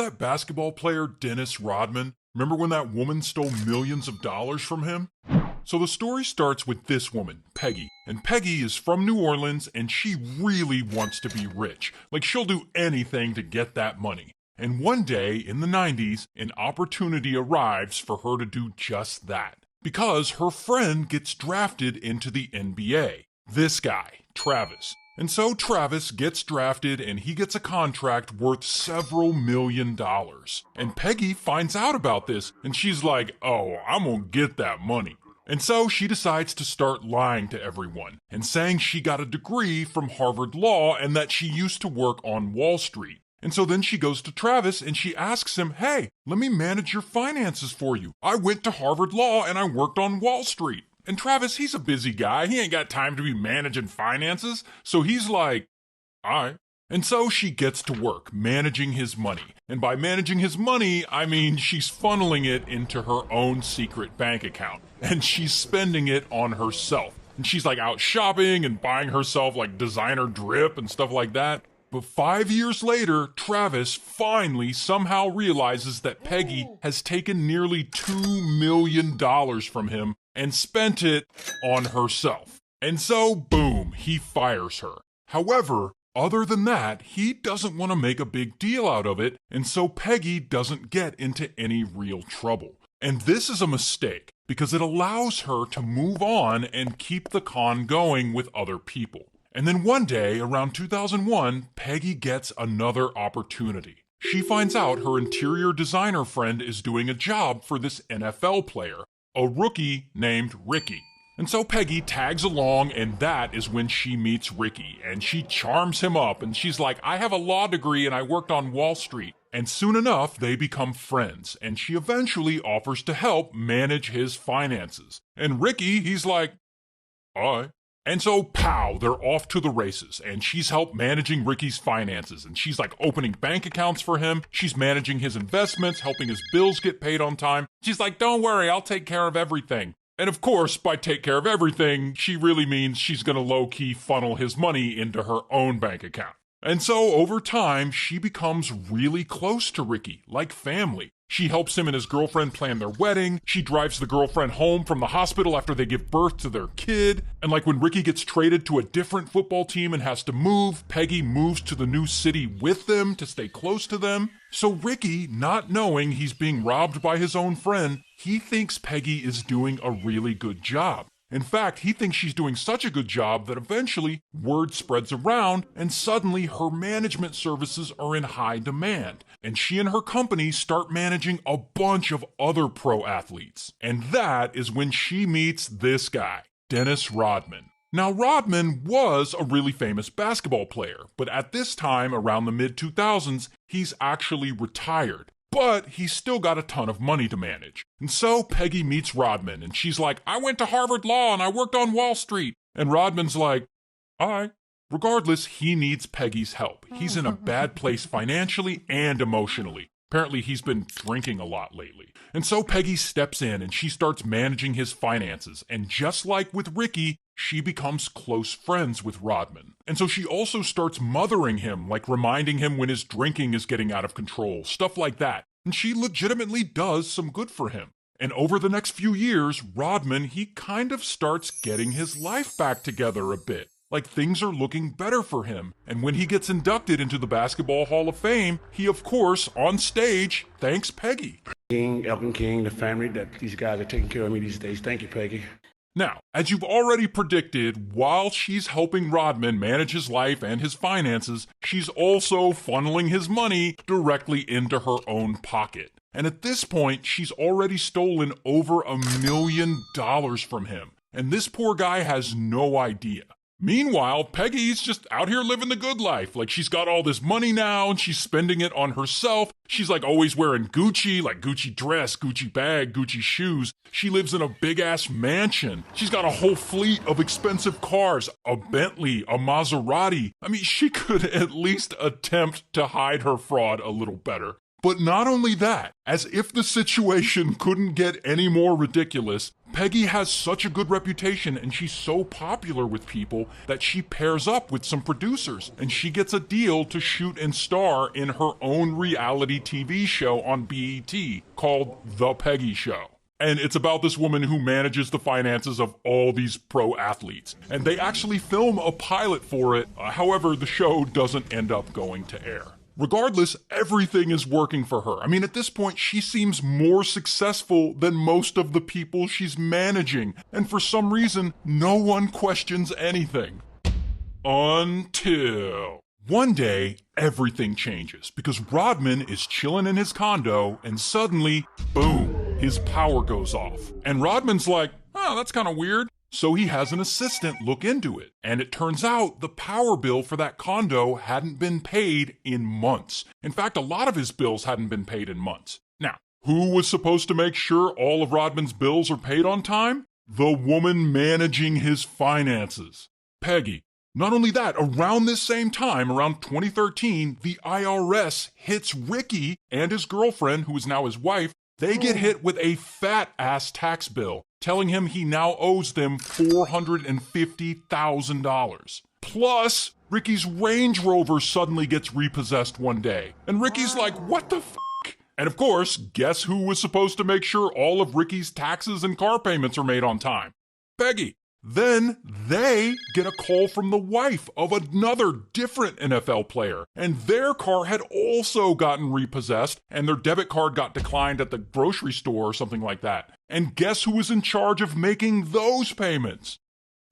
that basketball player Dennis Rodman? Remember when that woman stole millions of dollars from him? So the story starts with this woman, Peggy. And Peggy is from New Orleans and she really wants to be rich. Like she'll do anything to get that money. And one day in the 90s, an opportunity arrives for her to do just that. Because her friend gets drafted into the NBA. This guy, Travis. And so Travis gets drafted and he gets a contract worth several $millions. And Peggy finds out about this and she's like, oh, I'm gonna get that money. And so she decides to start lying to everyone and saying she got a degree from Harvard Law and that she used to work on Wall Street. And so then she goes to Travis and she asks him, hey, let me manage your finances for you. I went to Harvard Law and I worked on Wall Street. And Travis, he's a busy guy. He ain't got time to be managing finances. So he's like, all right. And so she gets to work managing his money. And by managing his money, I mean she's funneling it into her own secret bank account. And she's spending it on herself. And she's like out shopping and buying herself like designer drip and stuff like that. But 5 years later, Travis finally somehow realizes that Peggy has taken nearly $2 million from him and spent it on herself. And so, boom, he fires her. However, other than that, he doesn't want to make a big deal out of it, and so Peggy doesn't get into any real trouble. And this is a mistake, because it allows her to move on and keep the con going with other people. And then one day, around 2001, Peggy gets another opportunity. She finds out her interior designer friend is doing a job for this NFL player, a rookie named Ricky. And so Peggy tags along, and that is when she meets Ricky, and she charms him up, and she's like, I have a law degree and I worked on Wall Street. And soon enough, they become friends, and she eventually offers to help manage his finances. And Ricky, he's like, all right. And so, pow, they're off to the races, and she's helped managing Ricky's finances, and she's like opening bank accounts for him, she's managing his investments, helping his bills get paid on time. She's like, don't worry, I'll take care of everything. And of course, by take care of everything, she really means she's gonna low-key funnel his money into her own bank account. And so, over time, she becomes really close to Ricky, like family. She helps him and his girlfriend plan their wedding. She drives the girlfriend home from the hospital after they give birth to their kid. And like when Ricky gets traded to a different football team and has to move, Peggy moves to the new city with them to stay close to them. So Ricky, not knowing he's being robbed by his own friend, he thinks Peggy is doing a really good job. In fact, he thinks she's doing such a good job that eventually word spreads around and suddenly her management services are in high demand. And she and her company start managing a bunch of other pro athletes. And that is when she meets this guy, Dennis Rodman. Now, Rodman was a really famous basketball player, but at this time, around the mid-2000s, he's actually retired. But he's still got a ton of money to manage. And so Peggy meets Rodman, and she's like, I went to Harvard Law and I worked on Wall Street. And Rodman's like, all right. Regardless, he needs Peggy's help. He's in a bad place financially and emotionally. Apparently, he's been drinking a lot lately. And so Peggy steps in and she starts managing his finances. And just like with Ricky, she becomes close friends with Rodman. And so she also starts mothering him, like reminding him when his drinking is getting out of control, stuff like that. And she legitimately does some good for him. And over the next few years, Rodman, he kind of starts getting his life back together a bit. Like things are looking better for him. And when he gets inducted into the Basketball Hall of Fame, he of course, on stage, thanks Peggy. King, Elton King, the family, that these guys are taking care of me these days. Thank you, Peggy. Now, as you've already predicted, while she's helping Rodman manage his life and his finances, she's also funneling his money directly into her own pocket. And at this point, she's already stolen over $1 million from him. And this poor guy has no idea. Meanwhile, Peggy's just out here living the good life. Like, she's got all this money now, and she's spending it on herself. She's, like, always wearing Gucci, like Gucci dress, Gucci bag, Gucci shoes. She lives in a big-ass mansion. She's got a whole fleet of expensive cars, a Bentley, a Maserati. I mean, she could at least attempt to hide her fraud a little better. But not only that, as if the situation couldn't get any more ridiculous, Peggy has such a good reputation and she's so popular with people that she pairs up with some producers and she gets a deal to shoot and star in her own reality TV show on BET called The Peggy Show. And it's about this woman who manages the finances of all these pro athletes. And they actually film a pilot for it. However, the show doesn't end up going to air. Regardless, everything is working for her. I mean, at this point, she seems more successful than most of the people she's managing. And for some reason, no one questions anything. Until one day, everything changes because Rodmen is chilling in his condo and suddenly, boom, his power goes off. And Rodman's like, oh, that's kind of weird. So he has an assistant look into it. And it turns out the power bill for that condo hadn't been paid in months. In fact, a lot of his bills hadn't been paid in months. Now, who was supposed to make sure all of Rodman's bills are paid on time? The woman managing his finances, Peggy. Not only that, around this same time, around 2013, the IRS hits Ricky and his girlfriend, who is now his wife. They get hit with a fat-ass tax bill, telling him he now owes them $450,000. Plus, Ricky's Range Rover suddenly gets repossessed one day. And Ricky's like, what the f***? And of course, guess who was supposed to make sure all of Ricky's taxes and car payments are made on time? Peggy. Then they get a call from the wife of another different NFL player, and their car had also gotten repossessed, and their debit card got declined at the grocery store or something like that. And guess who was in charge of making those payments?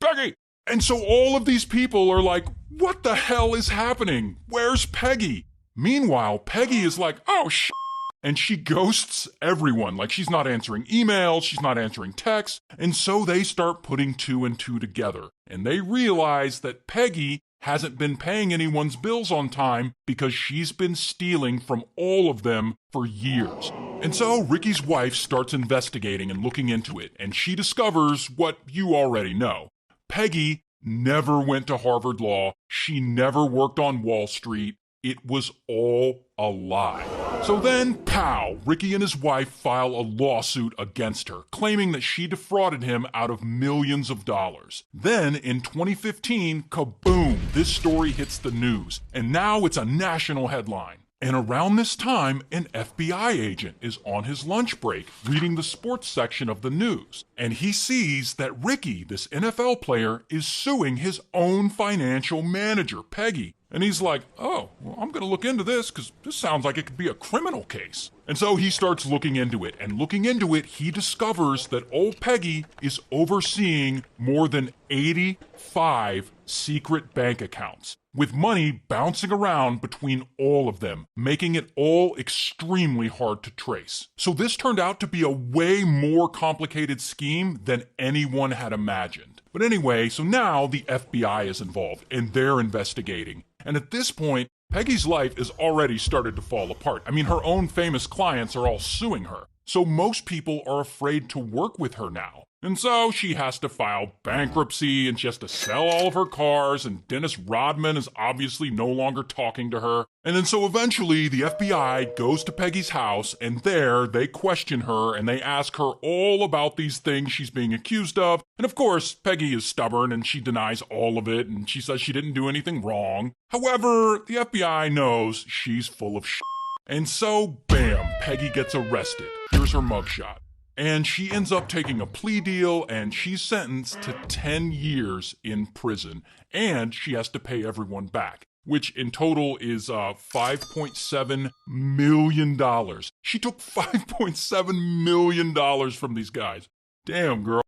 Peggy! And so all of these people are like, what the hell is happening? Where's Peggy? Meanwhile, Peggy is like, oh shit. And she ghosts everyone. Like, she's not answering emails, she's not answering texts. And so they start putting two and two together. And they realize that Peggy hasn't been paying anyone's bills on time because she's been stealing from all of them for years. And so Ricky's wife starts investigating and looking into it. And she discovers what you already know. Peggy never went to Harvard Law. She never worked on Wall Street. It was all a lie. So then, pow, Ricky and his wife file a lawsuit against her, claiming that she defrauded him out of millions of dollars. Then, in 2015, kaboom, this story hits the news, and now it's a national headline. And around this time, an FBI agent is on his lunch break reading the sports section of the news. And he sees that Ricky, this NFL player, is suing his own financial manager, Peggy. And he's like, oh, well, I'm going to look into this because this sounds like it could be a criminal case. And so he starts looking into it. And looking into it, he discovers that old Peggy is overseeing more than 85 secret bank accounts, with money bouncing around between all of them, making it all extremely hard to trace. So this turned out to be a way more complicated scheme than anyone had imagined. But anyway, so now the FBI is involved, and they're investigating. And at this point, Peggy's life is already started to fall apart. I mean, her own famous clients are all suing her. So most people are afraid to work with her now. And so she has to file bankruptcy and she has to sell all of her cars, and Dennis Rodman is obviously no longer talking to her. And then so eventually the FBI goes to Peggy's house, and there they question her and they ask her all about these things she's being accused of. And of course, Peggy is stubborn and she denies all of it and she says she didn't do anything wrong. However, the FBI knows she's full of shit. And so, bam, Peggy gets arrested. Here's her mugshot. And she ends up taking a plea deal, and she's sentenced to 10 years in prison. And she has to pay everyone back, which in total is $5.7 million. She took $5.7 million from these guys. Damn, girl.